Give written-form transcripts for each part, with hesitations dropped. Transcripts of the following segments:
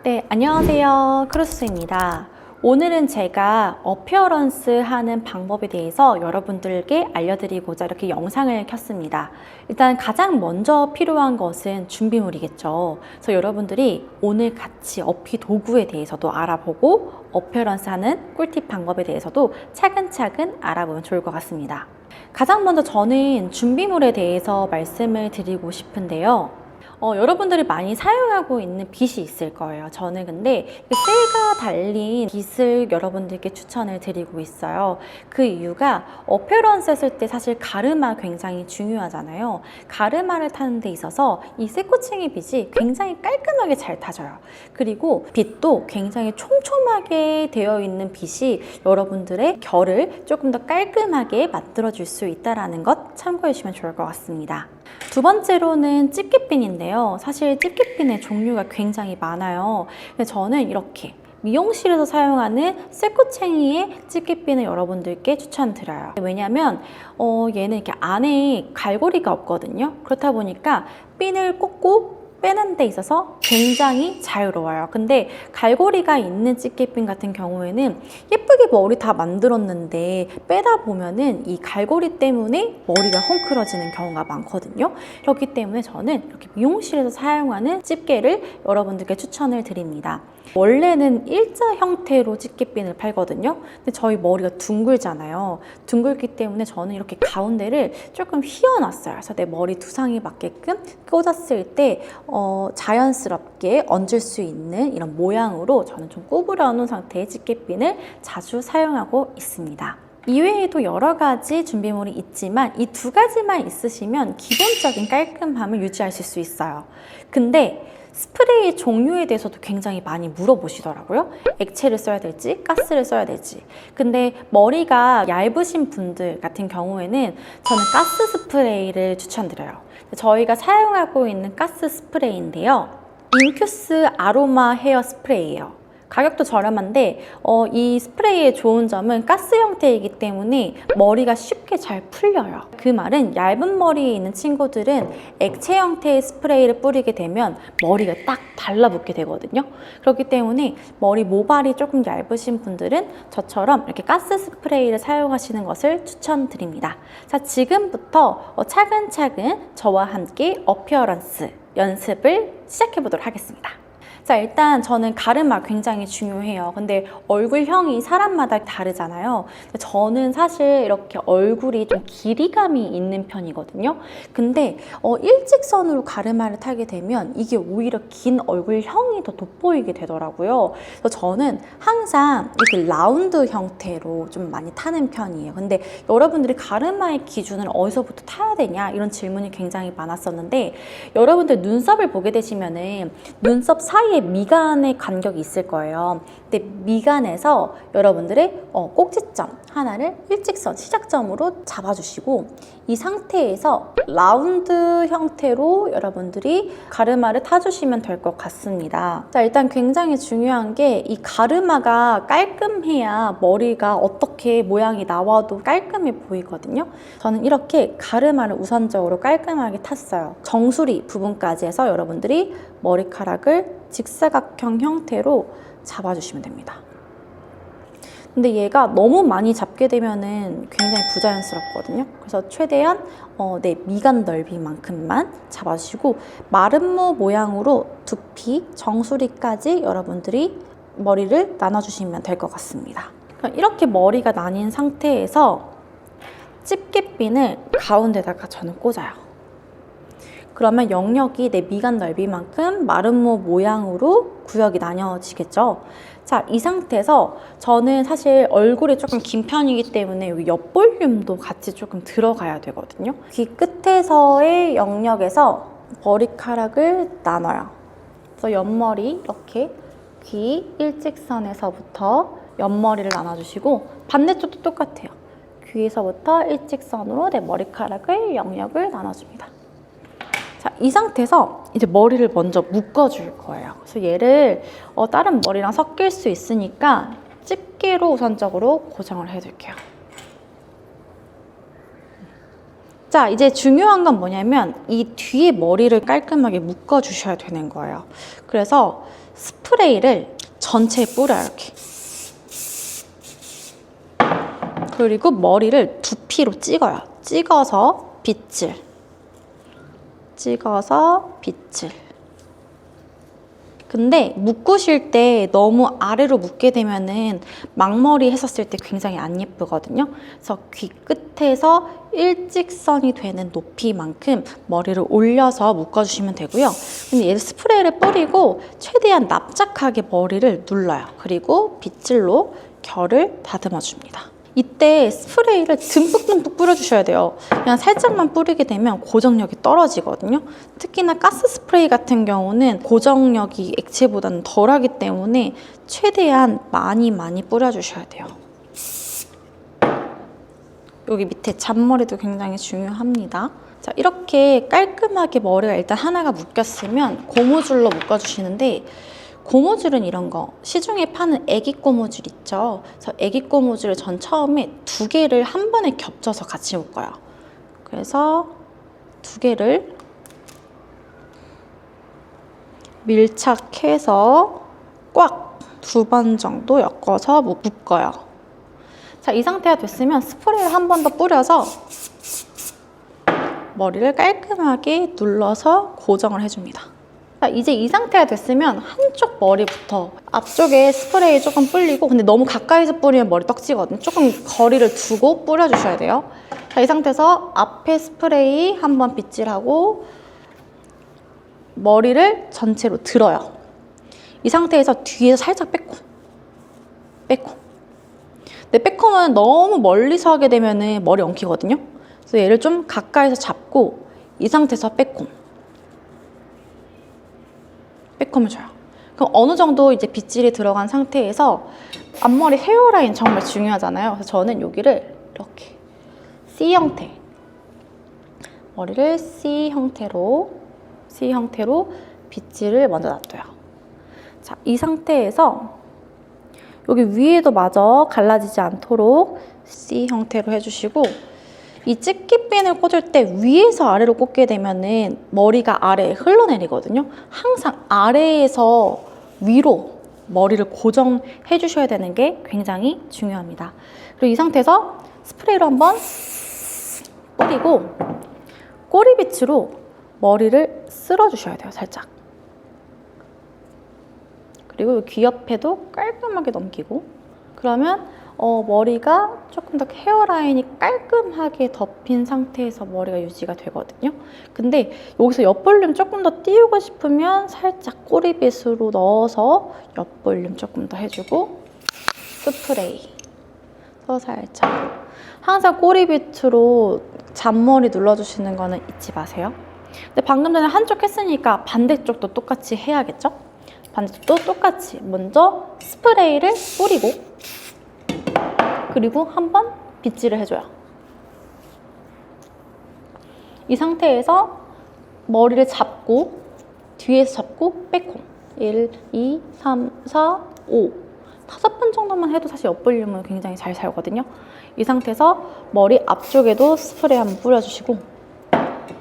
네, 안녕하세요. 크루스입니다. 오늘은 제가 어피어런스 하는 방법에 대해서 여러분들께 알려드리고자 이렇게 영상을 켰습니다. 일단 가장 먼저 필요한 것은 준비물이겠죠. 그래서 여러분들이 오늘 같이 어피 도구에 대해서도 알아보고 어피어런스 하는 꿀팁 방법에 대해서도 차근차근 알아보면 좋을 것 같습니다. 가장 먼저 저는 준비물에 대해서 말씀을 드리고 싶은데요. 여러분들이 많이 사용하고 있는 빗이 있을 거예요. 저는 근데 쇠가 달린 빗을 여러분들께 추천을 드리고 있어요. 그 이유가 어피어런스 했을 때 사실 가르마 굉장히 중요하잖아요. 가르마를 타는 데 있어서 이 쇠꼬챙이 빗이 굉장히 깔끔하게 잘 타져요. 그리고 빗도 굉장히 촘촘하게 되어 있는 빗이 여러분들의 결을 조금 더 깔끔하게 만들어줄 수 있다는 것 참고해 주시면 좋을 것 같습니다. 두 번째로는 집게핀인데요. 사실 집게핀의 종류가 굉장히 많아요. 근데 저는 이렇게 미용실에서 사용하는 쇠꼬챙이의 집게핀을 여러분들께 추천드려요. 왜냐면 얘는 이렇게 안에 갈고리가 없거든요. 그렇다 보니까 핀을 꽂고 빼는 데 있어서 굉장히 자유로워요. 근데 갈고리가 있는 집게핀 같은 경우에는 예쁘게 머리 다 만들었는데 빼다 보면은 이 갈고리 때문에 머리가 헝클어지는 경우가 많거든요. 그렇기 때문에 저는 이렇게 미용실에서 사용하는 집게를 여러분들께 추천을 드립니다. 원래는 일자 형태로 집게핀을 팔거든요. 근데 저희 머리가 둥글잖아요. 둥글기 때문에 저는 이렇게 가운데를 조금 휘어놨어요. 그래서 내 머리 두상이 맞게끔 꽂았을 때 자연스럽게 얹을 수 있는 이런 모양으로 저는 좀 구부려 놓은 상태의 집게핀을 자주 사용하고 있습니다. 이외에도 여러 가지 준비물이 있지만 이 두 가지만 있으시면 기본적인 깔끔함을 유지하실 수 있어요. 근데 스프레이 종류에 대해서도 굉장히 많이 물어보시더라고요. 액체를 써야 될지 가스를 써야 될지. 근데 머리가 얇으신 분들 같은 경우에는 저는 가스 스프레이를 추천드려요. 저희가 사용하고 있는 가스 스프레이인데요. 인큐스 아로마 헤어 스프레이예요. 가격도 저렴한데 이 스프레이의 좋은 점은 가스 형태이기 때문에 머리가 쉽게 잘 풀려요. 그 말은 얇은 머리에 있는 친구들은 액체 형태의 스프레이를 뿌리게 되면 머리가 딱 달라붙게 되거든요. 그렇기 때문에 머리 모발이 조금 얇으신 분들은 저처럼 이렇게 가스 스프레이를 사용하시는 것을 추천드립니다. 자, 지금부터 차근차근 저와 함께 어피어런스 연습을 시작해 보도록 하겠습니다. 자, 일단 저는 가르마 굉장히 중요해요. 근데 얼굴형이 사람마다 다르잖아요. 저는 사실 이렇게 얼굴이 좀 길이감이 있는 편이거든요. 근데 일직선으로 가르마를 타게 되면 이게 오히려 긴 얼굴형이 더 돋보이게 되더라고요. 그래서 저는 항상 이렇게 라운드 형태로 좀 많이 타는 편이에요. 근데 여러분들이 가르마의 기준을 어디서부터 타야 되냐 이런 질문이 굉장히 많았었는데 여러분들 눈썹을 보게 되시면은 눈썹 사이에 미간의 간격이 있을 거예요. 근데 미간에서 여러분들의 꼭지점 하나를 일직선 시작점으로 잡아주시고 이 상태에서 라운드 형태로 여러분들이 가르마를 타주시면 될 것 같습니다. 자, 일단 굉장히 중요한 게 이 가르마가 깔끔해야 머리가 어떻게 모양이 나와도 깔끔해 보이거든요. 저는 이렇게 가르마를 우선적으로 깔끔하게 탔어요. 정수리 부분까지 해서 여러분들이 머리카락을 직사각형 형태로 잡아주시면 됩니다. 근데 얘가 너무 많이 잡게 되면은 굉장히 부자연스럽거든요. 그래서 최대한 내 미간 넓이만큼만 잡아주시고 마름모 모양으로 두피, 정수리까지 여러분들이 머리를 나눠주시면 될 것 같습니다. 이렇게 머리가 나뉜 상태에서 집게핀을 가운데다가 저는 꽂아요. 그러면 영역이 내 미간 넓이만큼 마름모 모양으로 구역이 나뉘어지겠죠. 자, 이 상태에서 저는 사실 얼굴이 조금 긴 편이기 때문에 여기 옆볼륨도 같이 조금 들어가야 되거든요. 귀 끝에서의 영역에서 머리카락을 나눠요. 그래서 옆머리 이렇게 귀 일직선에서부터 옆머리를 나눠주시고 반대쪽도 똑같아요. 귀에서부터 일직선으로 내 머리카락을 영역을 나눠줍니다. 자, 이 상태에서 이제 머리를 먼저 묶어줄 거예요. 그래서 얘를 다른 머리랑 섞일 수 있으니까 집게로 우선적으로 고정을 해줄게요. 자, 이제 중요한 건 뭐냐면 이 뒤에 머리를 깔끔하게 묶어주셔야 되는 거예요. 그래서 스프레이를 전체에 뿌려요, 이렇게. 그리고 머리를 두피로 찍어요. 찍어서 빗질. 찍어서 빗질. 근데 묶으실 때 너무 아래로 묶게 되면은 막머리 했었을 때 굉장히 안 예쁘거든요. 그래서 귀 끝에서 일직선이 되는 높이만큼 머리를 올려서 묶어주시면 되고요. 근데 얘를 스프레이를 뿌리고 최대한 납작하게 머리를 눌러요. 그리고 빗질로 결을 다듬어 줍니다. 이때 스프레이를 듬뿍듬뿍 뿌려주셔야 돼요. 그냥 살짝만 뿌리게 되면 고정력이 떨어지거든요. 특히나 가스 스프레이 같은 경우는 고정력이 액체보다는 덜하기 때문에 최대한 많이 뿌려주셔야 돼요. 여기 밑에 잔머리도 굉장히 중요합니다. 자, 이렇게 깔끔하게 머리가 일단 하나가 묶였으면 고무줄로 묶어주시는데, 고무줄은 이런 거, 시중에 파는 애기 고무줄 있죠? 그래서 애기 고무줄을 전 처음에 2개를 한 번에 겹쳐서 같이 묶어요. 그래서 2개를 밀착해서 꽉 2번 정도 엮어서 묶어요. 자, 이 상태가 됐으면 스프레이를 한 번 더 뿌려서 머리를 깔끔하게 눌러서 고정을 해줍니다. 자, 이제 이 상태가 됐으면 한쪽 머리부터 앞쪽에 스프레이 조금 뿌리고, 근데 너무 가까이서 뿌리면 머리 떡지거든요. 조금 거리를 두고 뿌려주셔야 돼요. 자, 이 상태에서 앞에 스프레이 한번 빗질하고 머리를 전체로 들어요. 이 상태에서 뒤에서 살짝 빼꼼. 근데 빼꼼은 너무 멀리서 하게 되면 머리 엉키거든요. 그래서 얘를 좀 가까이서 잡고 이 상태에서 빼꼼을 줘요. 그럼 어느 정도 이제 빗질이 들어간 상태에서 앞머리 헤어라인 정말 중요하잖아요. 그래서 저는 여기를 이렇게 C 형태, 머리를 C 형태로 빗질을 먼저 놔둬요. 자, 이 상태에서 여기 위에도 마저 갈라지지 않도록 C 형태로 해주시고, 이 집게핀을 꽂을 때 위에서 아래로 꽂게 되면은 머리가 아래에 흘러내리거든요. 항상 아래에서 위로 머리를 고정해 주셔야 되는 게 굉장히 중요합니다. 그리고 이 상태에서 스프레이로 한번 뿌리고 꼬리빗으로 머리를 쓸어 주셔야 돼요, 살짝. 그리고 귀 옆에도 깔끔하게 넘기고, 그러면 머리가 조금 더 헤어라인이 깔끔하게 덮인 상태에서 머리가 유지가 되거든요. 근데 여기서 옆볼륨 조금 더 띄우고 싶으면 살짝 꼬리빗으로 넣어서 옆볼륨 조금 더 해주고, 스프레이 더 살짝. 항상 꼬리빗으로 잔머리 눌러주시는 거는 잊지 마세요. 근데 방금 전에 한쪽 했으니까 반대쪽도 똑같이 해야겠죠? 반대쪽도 똑같이 먼저 스프레이를 뿌리고 그리고 한번 빗질을 해줘요. 이 상태에서 머리를 잡고 뒤에서 잡고 빼꼼 1, 2, 3, 4, 5 5번 정도만 해도 사실 옆볼륨은 굉장히 잘 살거든요. 이 상태에서 머리 앞쪽에도 스프레이 한번 뿌려주시고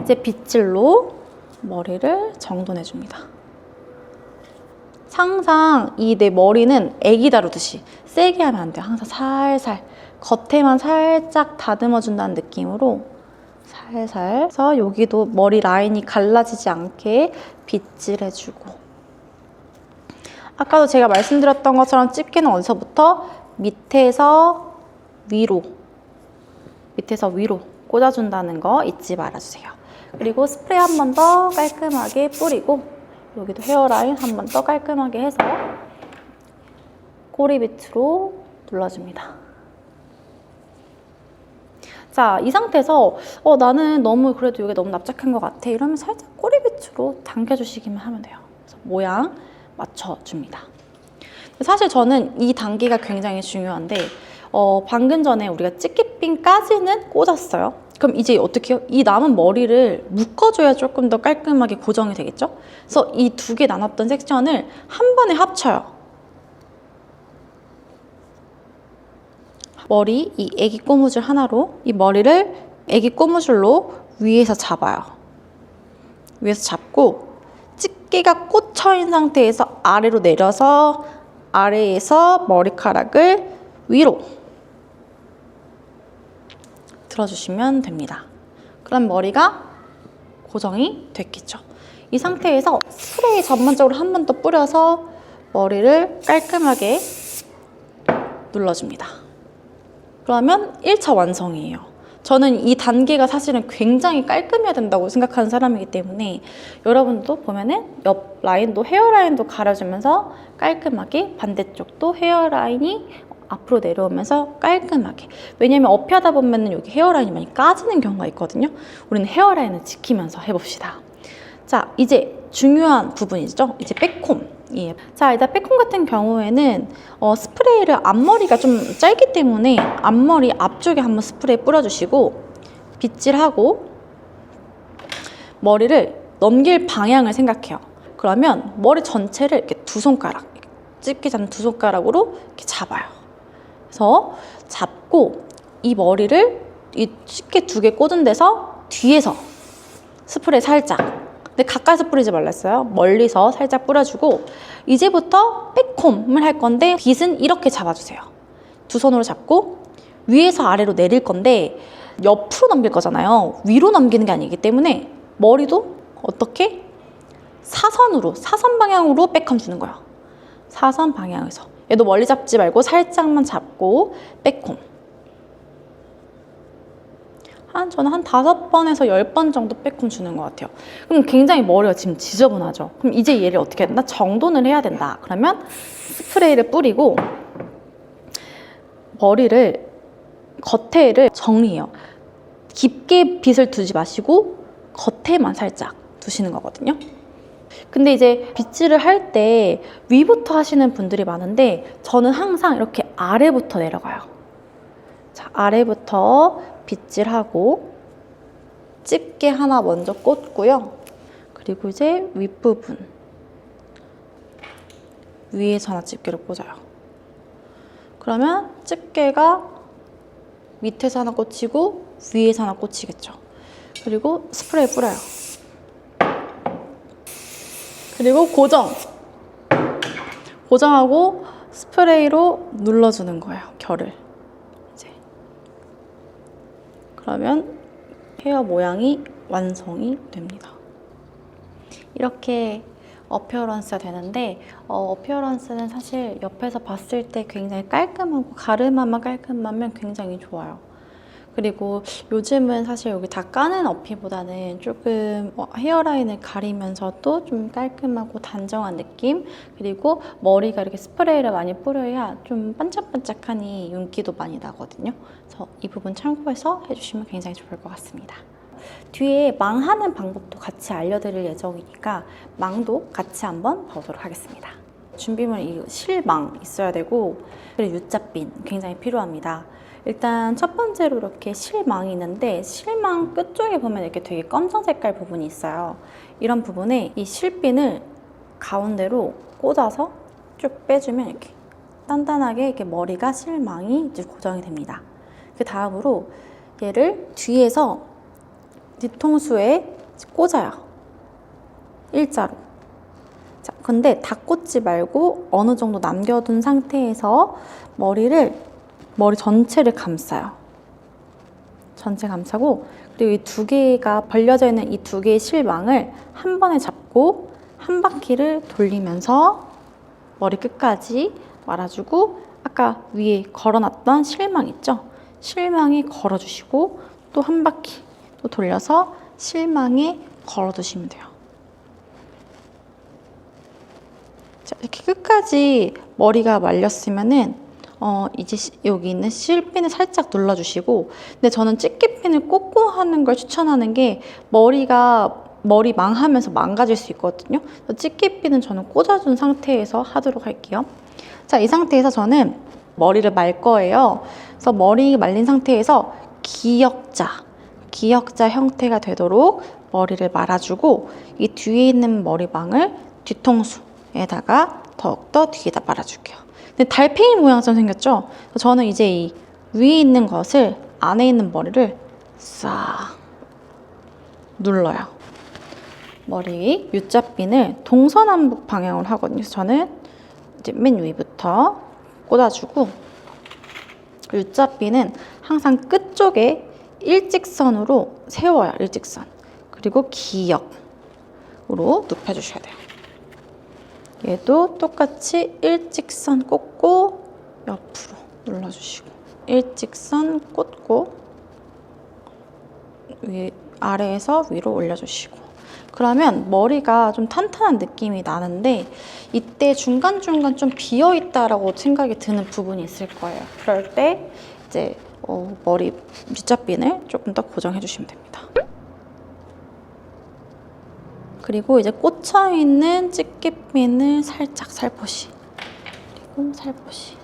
이제 빗질로 머리를 정돈해줍니다. 항상 이 내 머리는 애기 다루듯이 세게 하면 안 돼요. 항상 살살 겉에만 살짝 다듬어준다는 느낌으로 살살 해서 여기도 머리 라인이 갈라지지 않게 빗질해주고, 아까도 제가 말씀드렸던 것처럼 집게는 어디서부터 밑에서 위로 꽂아준다는 거 잊지 말아주세요. 그리고 스프레이 한 번 더 깔끔하게 뿌리고 여기도 헤어라인 한 번 더 깔끔하게 해서 꼬리빗으로 눌러줍니다. 자, 이 상태에서 나는 너무 그래도 이게 너무 납작한 것 같아 이러면 살짝 꼬리빗으로 당겨주시기만 하면 돼요. 그래서 모양 맞춰줍니다. 사실 저는 이 단계가 굉장히 중요한데 방금 전에 우리가 집게핀까지는 꽂았어요. 그럼 이제 어떻게 해요? 이 남은 머리를 묶어줘야 조금 더 깔끔하게 고정이 되겠죠? 그래서 이 2개 나눴던 섹션을 한 번에 합쳐요. 머리, 이 애기 고무줄 하나로 이 머리를 애기 고무줄로 위에서 잡아요. 위에서 잡고 집게가 꽂혀 있는 상태에서 아래로 내려서 아래에서 머리카락을 위로 들어주시면 됩니다. 그럼 머리가 고정이 됐겠죠. 이 상태에서 스프레이 전반적으로 한 번 더 뿌려서 머리를 깔끔하게 눌러줍니다. 그러면 1차 완성이에요. 저는 이 단계가 사실은 굉장히 깔끔해야 된다고 생각하는 사람이기 때문에 여러분도 보면은 옆 라인도 헤어라인도 가려주면서 깔끔하게, 반대쪽도 헤어라인이 앞으로 내려오면서 깔끔하게. 왜냐면 업하다 보면은 여기 헤어라인이 많이 까지는 경우가 있거든요. 우리는 헤어라인을 지키면서 해봅시다. 자, 이제 중요한 부분이죠. 이제 백콤이에요. 자, 일단 백콤 같은 경우에는 스프레이를 앞머리가 좀 짧기 때문에 앞머리 앞쪽에 한번 스프레이 뿌려주시고 빗질하고 머리를 넘길 방향을 생각해요. 그러면 머리 전체를 이렇게 두 손가락, 집게 잡는 두 손가락으로 이렇게 잡아요. 그래서 잡고 이 머리를 이 집게 두 개 꽂은 데서 뒤에서 스프레이 살짝, 근데 가까이서 뿌리지 말랬어요. 멀리서 살짝 뿌려주고 이제부터 백콤을 할 건데 빗은 이렇게 잡아주세요. 두 손으로 잡고 위에서 아래로 내릴 건데 옆으로 넘길 거잖아요. 위로 넘기는 게 아니기 때문에 머리도 어떻게? 사선으로, 사선 방향으로 백컴 주는 거예요. 사선 방향에서. 얘도 멀리 잡지 말고 살짝만 잡고 백콤. 저는 한 5번에서 10번 정도 백콤 주는 것 같아요. 그럼 굉장히 머리가 지금 지저분하죠. 그럼 이제 얘를 어떻게 해야 된다? 정돈을 해야 된다. 그러면 스프레이를 뿌리고 머리를, 겉에를 정리해요. 깊게 빗을 두지 마시고 겉에만 살짝 두시는 거거든요. 근데 이제 빗질을 할 때 위부터 하시는 분들이 많은데 저는 항상 이렇게 아래부터 내려가요. 자, 아래부터 빗질하고 집게 하나 먼저 꽂고요. 그리고 이제 윗부분 위에서 하나 집게를 꽂아요. 그러면 집게가 밑에서 하나 꽂히고 위에서 하나 꽂히겠죠. 그리고 스프레이 뿌려요. 그리고 고정하고 스프레이로 눌러주는 거예요. 결을. 그러면 헤어 모양이 완성이 됩니다. 이렇게 어피어런스가 되는데 어피어런스는 사실 옆에서 봤을 때 굉장히 깔끔하고 가르마만 깔끔하면 굉장히 좋아요. 그리고 요즘은 사실 여기 다 까는 어피보다는 조금 헤어라인을 가리면서도 좀 깔끔하고 단정한 느낌, 그리고 머리가 이렇게 스프레이를 많이 뿌려야 좀 반짝반짝하니 윤기도 많이 나거든요. 그래서 이 부분 참고해서 해주시면 굉장히 좋을 것 같습니다. 뒤에 망하는 방법도 같이 알려드릴 예정이니까 망도 같이 한번 보도록 하겠습니다. 준비물 이 실망 있어야 되고 그리고 U자핀 굉장히 필요합니다. 일단 첫 번째로 이렇게 실망이 있는데 실망 끝쪽에 보면 이렇게 되게 검정 색깔 부분이 있어요. 이런 부분에 이 실핀을 가운데로 꽂아서 쭉 빼주면 이렇게 단단하게 이렇게 머리가 실망이 이제 고정이 됩니다. 그 다음으로 얘를 뒤에서 뒤통수에 꽂아요. 일자로. 자, 근데 다 꽂지 말고 어느 정도 남겨둔 상태에서 머리 전체를 감싸요. 전체 감싸고 그리고 이 두 개가 벌려져 있는 이 두 개의 실망을 한 번에 잡고 한 바퀴를 돌리면서 머리 끝까지 말아주고 아까 위에 걸어놨던 실망 있죠? 실망에 걸어주시고 또 한 바퀴 또 돌려서 실망에 걸어두시면 돼요. 자, 이렇게 끝까지 머리가 말렸으면은 이제 여기 있는 실핀을 살짝 눌러주시고, 근데 저는 집게핀을 꽂고 하는 걸 추천하는 게 머리 망하면서 망가질 수 있거든요. 그래서 집게핀은 저는 꽂아준 상태에서 하도록 할게요. 자, 이 상태에서 저는 머리를 말 거예요. 그래서 머리 말린 상태에서 기역자 형태가 되도록 머리를 말아주고 이 뒤에 있는 머리망을 뒤통수에다가 더욱더 뒤에다 말아줄게요. 근데 달팽이 모양처럼 생겼죠? 저는 이제 이 위에 있는 것을 안에 있는 머리를 싹 눌러요. 머리 U자핀을 동서남북 방향으로 하거든요. 그래서 저는 이제 맨 위부터 꽂아주고 U자핀은 항상 끝쪽에 일직선으로 세워요. 일직선. 그리고 기역으로 눕혀주셔야 돼요. 얘도 똑같이 일직선 꽂고 옆으로 눌러주시고 일직선 꽂고 아래에서 위로 올려주시고 그러면 머리가 좀 탄탄한 느낌이 나는데 이때 중간중간 좀 비어있다라고 생각이 드는 부분이 있을 거예요. 그럴 때 이제 머리 밑잡핀을 조금 더 고정해 주시면 됩니다. 그리고 이제 꽂혀있는 집게핀을 살짝 살포시 그리고 살포시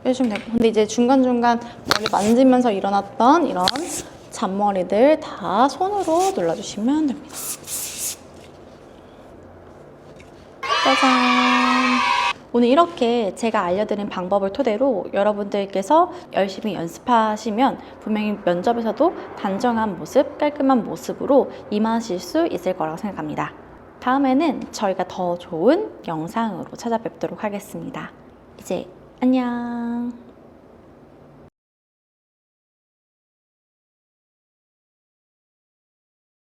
빼주면 되고 근데 이제 중간중간 머리 만지면서 일어났던 이런 잔머리들 다 손으로 눌러주시면 됩니다. 짜잔! 오늘 이렇게 제가 알려드린 방법을 토대로 여러분들께서 열심히 연습하시면 분명히 면접에서도 단정한 모습, 깔끔한 모습으로 임하실 수 있을 거라고 생각합니다. 다음에는 저희가 더 좋은 영상으로 찾아뵙도록 하겠습니다. 이제 안녕!